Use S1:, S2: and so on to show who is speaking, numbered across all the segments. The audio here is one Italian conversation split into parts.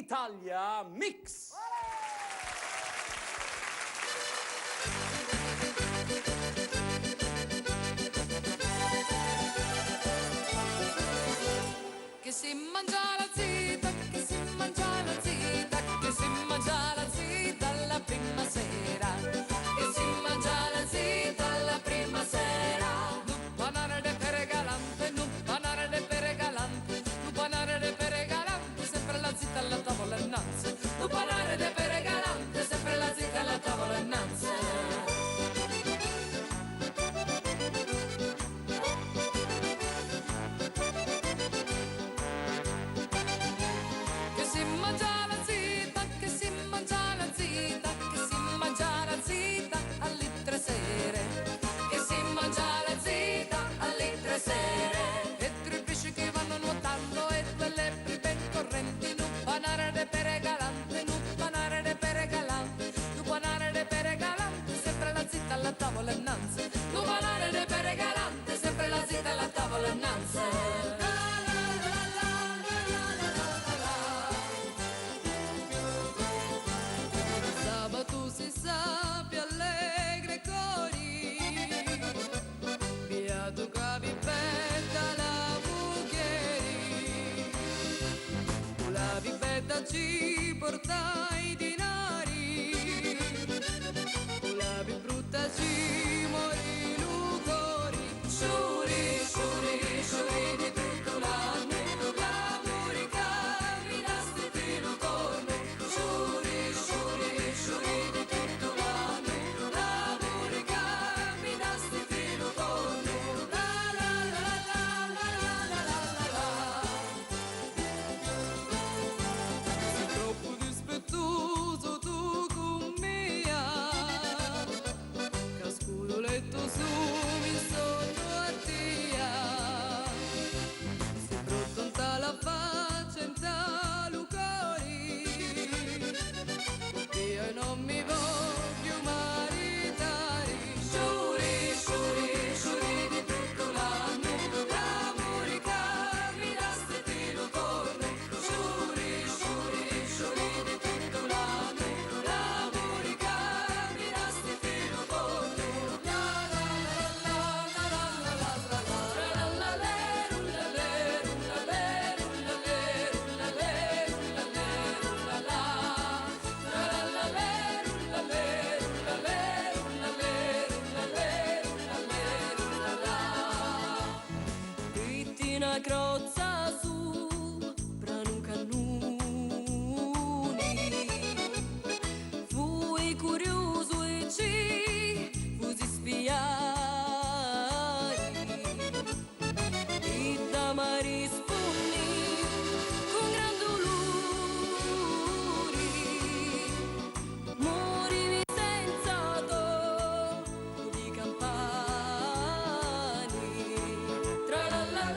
S1: Italia Mix.
S2: Che si mangia la zita, che si mangia la zita, che si mangia la zita la prima sera, che si mangia la zita la prima sera. Nu panare de pere galante, nu panare de pere galante, nu panare de pere galante, sempre la zita alla tavola innanzi. Nu panare de pere galante, sempre la zita alla tavola innanzi. E tre pesci che vanno nuotando e due lepri ben correnti. Nu panare de pere galante, nu panare de pere galante, nu panare de pere galante, sempre la zitta alla tavola innanzi. Nu panare de pere galante, sempre la zitta alla tavola innanzi. Sabato si sa più allegre cori, via tu capi petta la buchieri, la pipetta ci porta i dinari, la più brutta ci morì lucori. Sciuri, sciuri, sciuri di tutto l'anno, la murica mi nasti fino con me. Sciuri, sciuri, sciuri di tutto l'anno, la murica mi nasti fino con me. Non mi voglio maritare. Sciuri, sciuri, sciuri di tutto l'anno, la murica mi nasti fino con me. Sciuri, sciuri, sciuri di tutto l'anno, la murica mi nasti fino con me. La la la la la la la la la la la rullale, rullale, rullale, rullale, rullale, rullala. Una crozza su brano cannuni, fui curioso e ci fusi spiare, e da mi rispondi con gran dolore, morivi senza dono di campani. Tra la la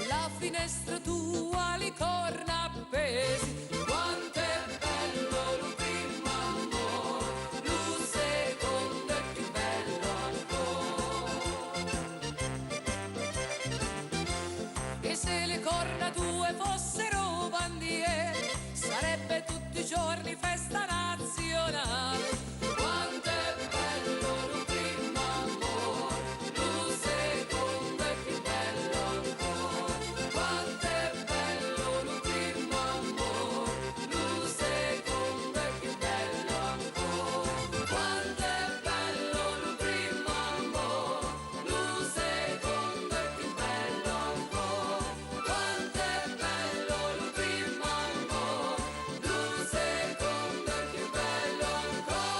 S2: la finestra tua li corna appesi. Quanto è bello lo primo amore, lo secondo è più bello ancora. E se le corna tue fossero bandiere, sarebbe tutti i giorni festa nazionale. Quanto è bello lo primo amore, lo secondo è più bello ancora. Quanto è bello lo primo amore, lo secondo è più bello ancora. Quanto è bello lo primo amore, lo secondo è più bello ancora. Quanto è bello lo primo amore, lo secondo è più bello ancora.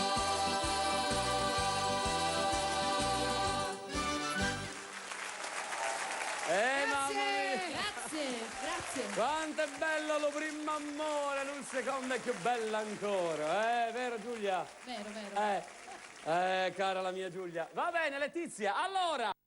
S1: seconda è più bella ancora, vero Giulia?
S2: Vero, vero.
S1: Cara la mia Giulia. Va bene, Letizia, allora...